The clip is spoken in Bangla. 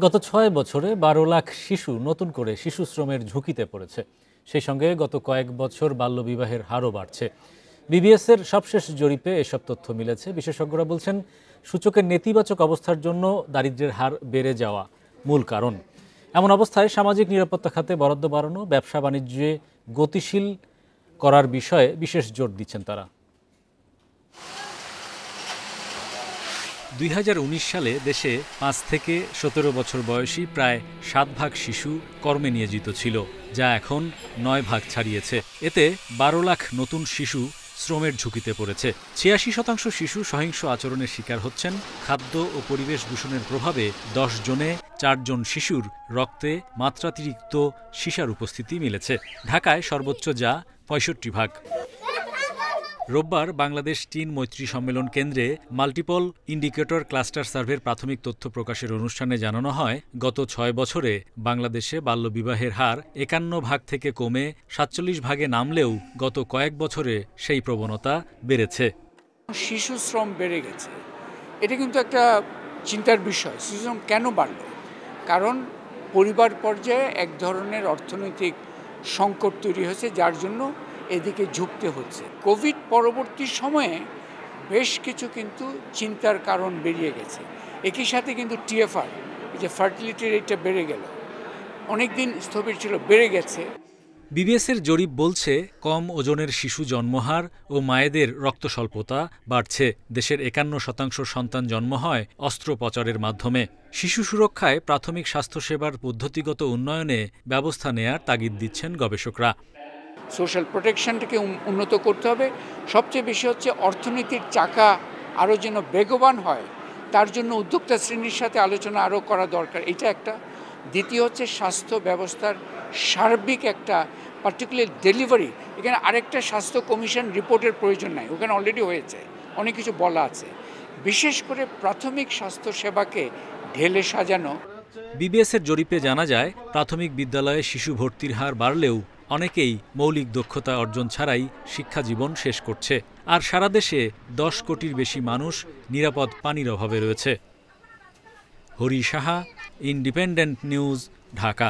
গত ৬ বছরে ১২ লাখ শিশু নতুন করে শিশু শ্রমের ঝুঁকিতে পড়েছে। সেই সঙ্গে গত কয়েক বছর বাল্যবিবাহের হারও বাড়ছে। বিবিএসের সবশেষ জরিপে এসব তথ্য মিলেছে। বিশেষজ্ঞরা বলছেন, সূচকের নেতিবাচক অবস্থার জন্য দারিদ্র্যের হার বেড়ে যাওয়া মূল কারণ। এমন অবস্থায় সামাজিক নিরাপত্তা খাতে বরাদ্দ বাড়ানো, ব্যবসা বাণিজ্যে গতিশীল করার বিষয়ে বিশেষ জোর দিচ্ছেন তারা। ২০১৯ সালে দেশে ৫ থেকে ১৭ বছর বয়সী প্রায় ৭ ভাগ শিশু কর্মে নিয়োজিত ছিল, যা এখন ৯ ভাগ ছাড়িয়েছে। এতে ১২ লাখ নতুন শিশু শ্রমের ঝুঁকিতে পড়েছে। ৮৬% শিশু সহিংস আচরণের শিকার হচ্ছেন। খাদ্য ও পরিবেশ দূষণের প্রভাবে ১০ জনে ৪ জন শিশুর রক্তে মাত্রাতিরিক্ত সীসার উপস্থিতি মিলেছে। ঢাকায় সর্বোচ্চ যা ৬৫ ভাগ। রোববার বাংলাদেশ টিন মৈত্রী সম্মেলন কেন্দ্রে মাল্টিপল ইন্ডিকেটর ক্লাস্টার সার্ভের প্রাথমিক তথ্য প্রকাশের অনুষ্ঠানে জানানো হয়, গত ৬ বছরে বাংলাদেশে বাল্যবিবাহের হার ৫১ ভাগ থেকে কমে ৪৭ ভাগে নামলেও গত কয়েক বছরে সেই প্রবণতা বেড়েছে। শিশু শ্রম বেড়ে গেছে, এটা কিন্তু একটা চিন্তার বিষয়। শিশু শ্রম কেন বাড়ল? কারণ পরিবার পর্যায়ে এক ধরনের অর্থনৈতিক সংকট তৈরি হয়েছে, যার জন্য এদিকে ঝুঁকতে হচ্ছে। কোভিড পরবর্তী সময়ে বেশ কিছু কিন্তু চিন্তার কারণ বেরিয়ে গেছে। একই সাথে কিন্তু টিএফআর, এই যে ফার্টিলিটি রেটটা বেড়ে গেল, অনেকদিন স্থবির ছিল, বেড়ে গেছে। বিবিএসের জরিপ বলছে, কম ওজনের শিশু জন্মহার ও মায়েদের রক্তস্বল্পতা বাড়ছে। দেশের ৫১% সন্তান জন্ম হয় অস্ত্রোপচারের মাধ্যমে। শিশু সুরক্ষায় প্রাথমিক স্বাস্থ্যসেবার পদ্ধতিগত উন্নয়নে ব্যবস্থা নেয়ার তাগিদ দিচ্ছেন গবেষকরা। সোশ্যাল প্রোটেকশনটাকে উন্নত করতে হবে। সবচেয়ে বেশি হচ্ছে অর্থনীতির চাকা আরও যেন বেগবান হয়, তার জন্য উদ্যোক্তা শ্রেণীর সাথে আলোচনা আরও করা দরকার, এটা একটা। দ্বিতীয় হচ্ছে স্বাস্থ্য ব্যবস্থার সার্বিক একটা পার্টিকুলার ডেলিভারি। এখানে আরেকটা স্বাস্থ্য কমিশন রিপোর্টের প্রয়োজন নাই, ওখানে অলরেডি হয়েছে, অনেক কিছু বলা আছে। বিশেষ করে প্রাথমিক স্বাস্থ্য সেবাকে ঢেলে সাজানো। বিবিএসের জরিপে জানা যায়, প্রাথমিক বিদ্যালয়ে শিশু ভর্তির হার বাড়লেও অনেকেই মৌলিক দক্ষতা অর্জন ছাড়াই শিক্ষাজীবন শেষ করছে। আর সারা দেশে ১০ কোটির বেশি মানুষ নিরাপদ পানির অভাবে রয়েছে। Hari Saha, independent news, Dhaka.